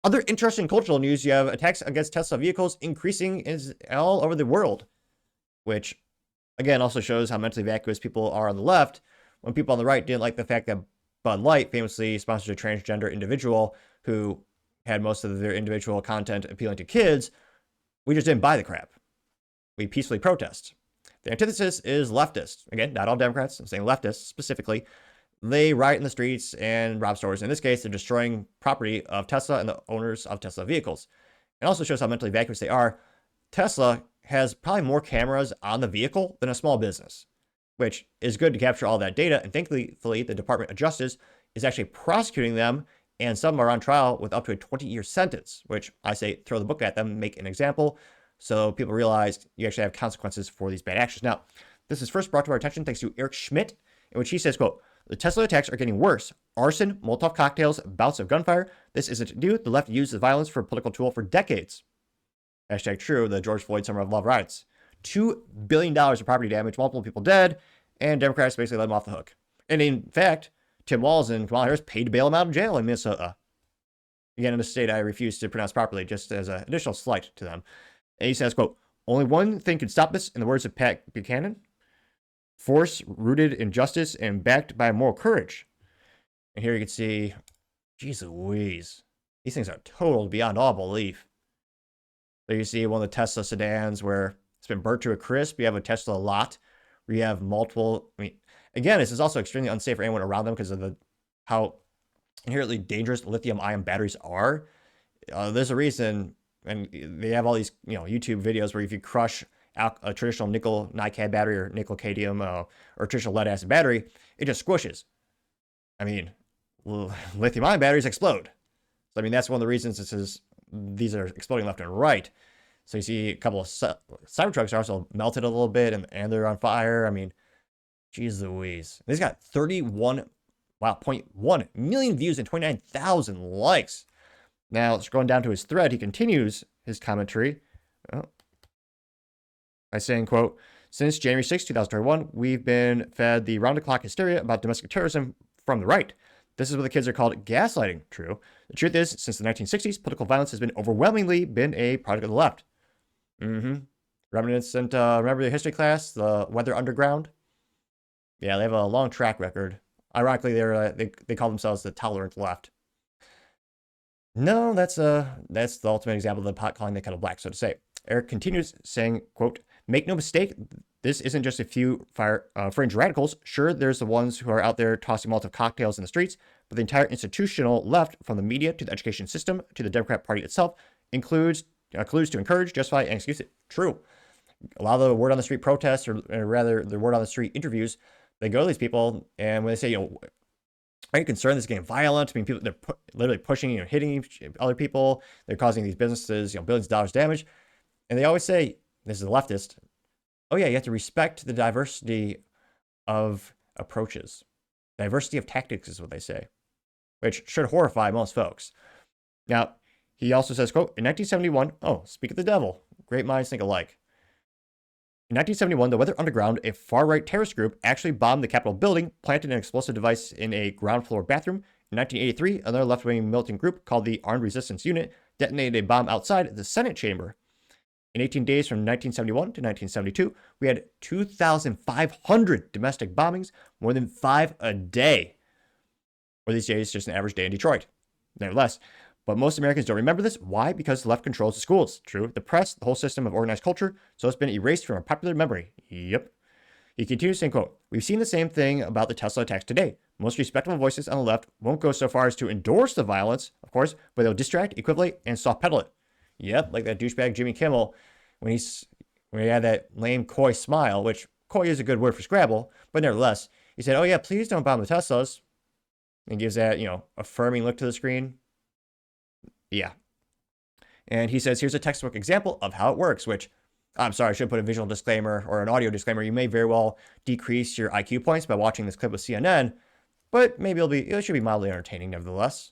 Other interesting cultural news, you have attacks against Tesla vehicles increasing all over the world, which again also shows how mentally vacuous people are on the left, when people on the right didn't like the fact that Bud Light famously sponsored a transgender individual who had most of their individual content appealing to kids. We just didn't buy the crap. We peacefully protest. The antithesis is leftist. Again, not all Democrats, I'm saying leftists specifically. They riot in the streets and rob stores. In this case, they're destroying property of Tesla and the owners of Tesla vehicles. It also shows how mentally vacuous they are. Tesla has probably more cameras on the vehicle than a small business, which is good to capture all that data. And thankfully, the Department of Justice is actually prosecuting them, and some are on trial with up to a 20-year sentence, which I say throw the book at them, make an example, so people realize you actually have consequences for these bad actions. Now, this is first brought to our attention thanks to Eric Schmitt, in which he says, quote, the Tesla attacks are getting worse. Arson, Molotov cocktails, bouts of gunfire. This isn't new. The left used the violence for a political tool for decades. Hashtag true, the George Floyd Summer of Love riots. $2 billion of property damage, multiple people dead, and Democrats basically let them off the hook. And in fact, Tim Walz and Kamala Harris paid to bail him out of jail in Minnesota. Again, in a state I refuse to pronounce properly, just as an additional slight to them. And he says, quote, only one thing can stop this, in the words of Pat Buchanan. Force rooted in justice and backed by moral courage. And here you can see, geez Louise, these things are total beyond all belief. There you see one of the Tesla sedans where it's been burnt to a crisp. You have a Tesla lot where you have multiple. I mean, again, this is also extremely unsafe for anyone around them because of how inherently dangerous lithium-ion batteries are. There's a reason, and they have all these YouTube videos where if you crush a traditional nickel NiCad battery or nickel cadmium or traditional lead acid battery, it just squishes. I mean, lithium-ion batteries explode. So I mean, that's one of the reasons these are exploding left and right. So you see a couple of Cybertrucks are also melted a little bit and they're on fire. I mean, geez Louise. These got 0.1 million views and 29,000 likes. Now, going down to his thread, he continues his commentary by saying, quote, since January 6, 2021, we've been fed the round-the-clock hysteria about domestic terrorism from the right. This is what the kids are called gaslighting. True. The truth is, since the 1960s, political violence has been overwhelmingly a product of the left. Reminiscent, remember the history class, the Weather Underground? Yeah, they have a long track record. Ironically, they call themselves the tolerant left. No, that's the ultimate example of the pot calling the kettle black, so to say. Eric continues saying, quote, make no mistake, this isn't just a few fringe radicals. Sure, there's the ones who are out there tossing Molotov cocktails in the streets, but the entire institutional left, from the media to the education system to the Democrat Party itself, includes clues to encourage, justify, and excuse it. True. A lot of the word on the street protests, or rather the word on the street interviews, they go to these people, and when they say, are you concerned this is getting violent? I mean, people, they're literally pushing, hitting other people. They're causing these businesses, billions of dollars damage. And they always say, this is a leftist, oh yeah, you have to respect the diversity of approaches. Diversity of tactics is what they say, which should horrify most folks. Now, he also says, quote, in 1971, speak of the devil, great minds think alike. In 1971, the Weather Underground, a far-right terrorist group, actually bombed the Capitol building, planted an explosive device in a ground floor bathroom. In 1983, another left-wing militant group called the Armed Resistance Unit detonated a bomb outside the Senate chamber. In 18 days from 1971 to 1972, we had 2,500 domestic bombings, more than 5 a day. Or these days, just an average day in Detroit. Nevertheless, but most Americans don't remember this. Why? Because the left controls the schools. True. The press, the whole system of organized culture. So it's been erased from our popular memory. Yep. He continues saying, quote, we've seen the same thing about the Tesla attacks today. Most respectable voices on the left won't go so far as to endorse the violence, of course, but they'll distract, equivalent, and soft pedal it. Yep, like that douchebag Jimmy Kimmel when he had that lame coy smile, which coy is a good word for Scrabble, but nevertheless, he said, oh yeah, please don't bomb the Teslas. And gives that, affirming look to the screen. Yeah. And he says, here's a textbook example of how it works, which, I'm sorry, I should put a visual disclaimer or an audio disclaimer. You may very well decrease your IQ points by watching this clip with CNN, but maybe it should be mildly entertaining nevertheless.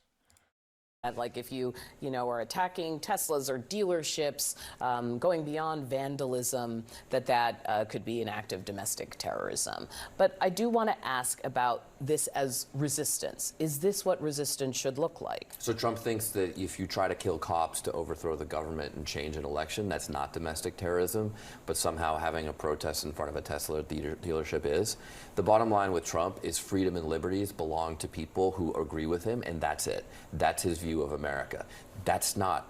Like if you are attacking Teslas or dealerships, going beyond vandalism, that could be an act of domestic terrorism. But I do want to ask about this as resistance. Is this what resistance should look like? So Trump thinks that if you try to kill cops to overthrow the government and change an election, that's not domestic terrorism, but somehow having a protest in front of a Tesla dealership is. The bottom line with Trump is freedom and liberties belong to people who agree with him, and that's it. That's his view of America. That's not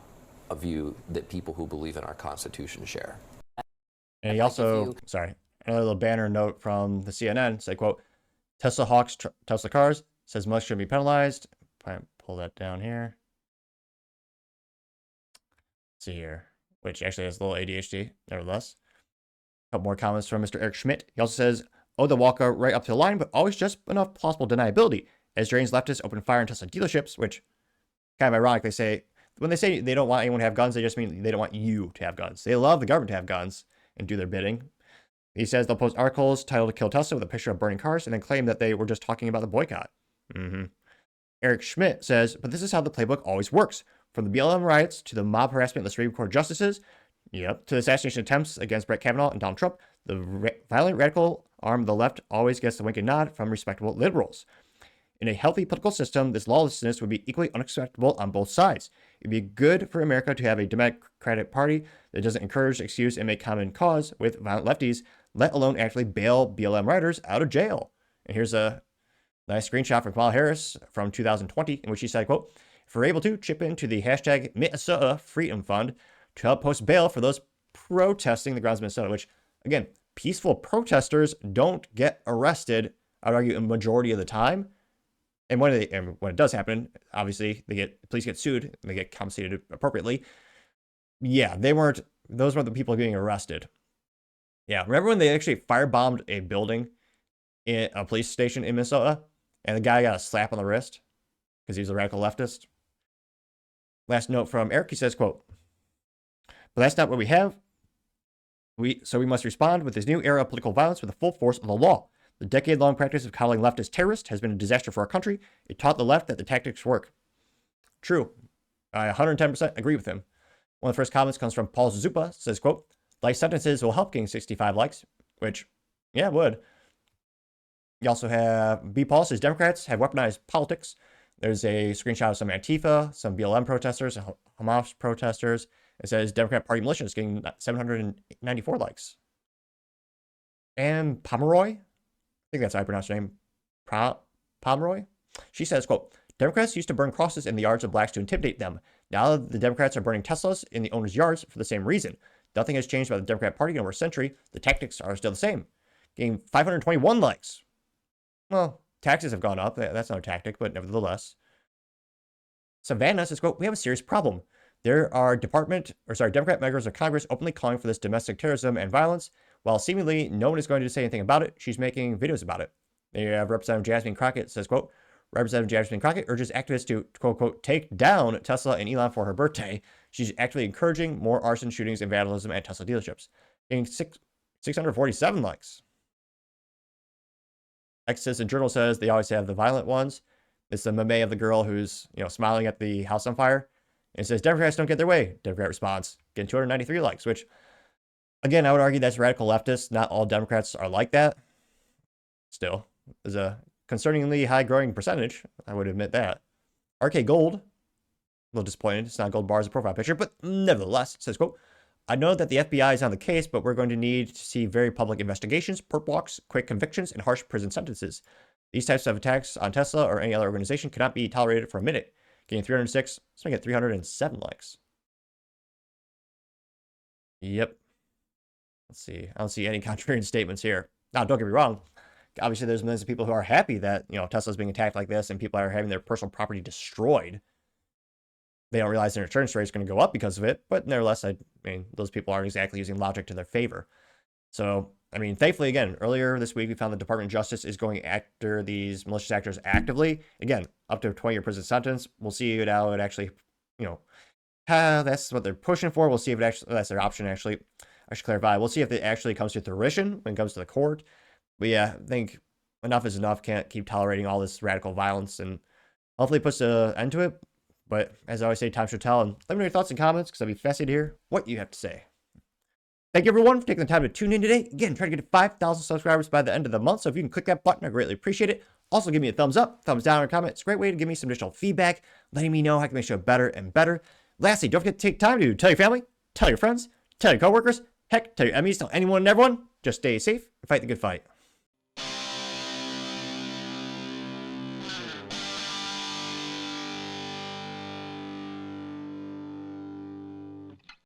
a view that people who believe in our Constitution share. And he also, another little banner note from the CNN said, quote, Tesla hawks Tesla cars, says most should be penalized. Pull that down here. Let's see here, which actually has a little ADHD, nevertheless. A couple more comments from Mr. Eric Schmitt. He also says, oh, they'll walk right up to the line, but always just enough plausible deniability. As Drain's leftists open fire on Tesla dealerships, which kind of ironic, when they say they don't want anyone to have guns, they just mean they don't want you to have guns. They love the government to have guns and do their bidding. He says they'll post articles titled Kill Tesla with a picture of burning cars and then claim that they were just talking about the boycott. Eric Schmitt says, but this is how the playbook always works. From the BLM riots to the mob harassment of the Supreme Court justices, to the assassination attempts against Brett Kavanaugh and Donald Trump, the violent radical arm of the left always gets the wink and nod from respectable liberals. In a healthy political system, this lawlessness would be equally unacceptable on both sides. It'd be good for America to have a Democratic Party that doesn't encourage, excuse, and make common cause with violent lefties, let alone actually bail BLM rioters out of jail. And here's a nice screenshot from Kamala Harris from 2020, in which she said, quote, if we're able to chip into the hashtag Minnesota Freedom Fund to help post bail for those protesting the grounds of Minnesota, which, again, peaceful protesters don't get arrested, I'd argue, a majority of the time. And when it does happen, obviously, police get sued and they get compensated appropriately. Yeah, those weren't the people getting arrested. Yeah, remember when they actually firebombed a building in a police station in Minnesota and the guy got a slap on the wrist because he was a radical leftist? Last note from Eric, he says, quote, but that's not what we have. So we must respond with this new era of political violence with the full force of the law. The decade-long practice of calling leftists terrorists has been a disaster for our country. It taught the left that the tactics work. True. I 110% agree with him. One of the first comments comes from Paul Zupa, says, quote, life sentences will help getting 65 likes, which, yeah, it would. You also have B. Paul says, Democrats have weaponized politics. There's a screenshot of some Antifa, some BLM protesters, Hamas protesters. It says Democrat Party militia is getting 794 likes. And Pomeroy, I think that's how I pronounce her name, Pomeroy. She says, quote, Democrats used to burn crosses in the yards of blacks to intimidate them. Now the Democrats are burning Teslas in the owners' yards for the same reason. Nothing has changed about the Democrat Party in over a century. The tactics are still the same. Getting 521 likes. Well, taxes have gone up. That's not a tactic, but nevertheless. Savannah says, quote, we have a serious problem. There are Democrat members of Congress openly calling for this domestic terrorism and violence. While seemingly no one is going to say anything about it, she's making videos about it. They have Representative Jasmine Crockett says, quote, Representative Jasmine Crockett urges activists to, quote, quote, take down Tesla and Elon for her birthday. She's actively encouraging more arson shootings and vandalism at Tesla dealerships. Getting 647 likes. Ex-Citizen Journal says they always have the violent ones. It's the meme of the girl who's, smiling at the house on fire. And it says, Democrats don't get their way. Democrat response, getting 293 likes, which, again, I would argue that's radical leftist. Not all Democrats are like that. Still, there's a concerningly high growing percentage. I would admit that. RK Gold, a little disappointed. It's not gold bars, a profile picture, but nevertheless, it says, quote, I know that the FBI is on the case, but we're going to need to see very public investigations, perp walks, quick convictions, and harsh prison sentences. These types of attacks on Tesla or any other organization cannot be tolerated for a minute. Getting 306, let's make it 307 likes. Yep. Let's see. I don't see any contrarian statements here. Now, don't get me wrong. Obviously, there's millions of people who are happy that, Tesla's being attacked like this and people are having their personal property destroyed. They don't realize their insurance rate is going to go up because of it. But nevertheless, those people aren't exactly using logic to their favor. So, thankfully, again, earlier this week, we found the Department of Justice is going after these malicious actors actively. Again, up to a 20-year prison sentence. We'll see how it actually, that's what they're pushing for. We'll see if that's their option, actually. I should clarify. We'll see if it actually comes to fruition when it comes to the court. But yeah, I think enough is enough. Can't keep tolerating all this radical violence, and hopefully puts an end to it. But as I always say, time should tell. And let me know your thoughts and comments because I'd be fascinated to hear what you have to say. Thank you, everyone, for taking the time to tune in today. Again, trying to get to 5,000 subscribers by the end of the month. So if you can click that button, I greatly appreciate it. Also, give me a thumbs up, thumbs down, or comment. It's a great way to give me some additional feedback, letting me know how I can make the show better and better. Lastly, don't forget to take time to tell your family, tell your friends, tell your coworkers, heck, tell your enemies, tell anyone and everyone. Just stay safe and fight the good fight.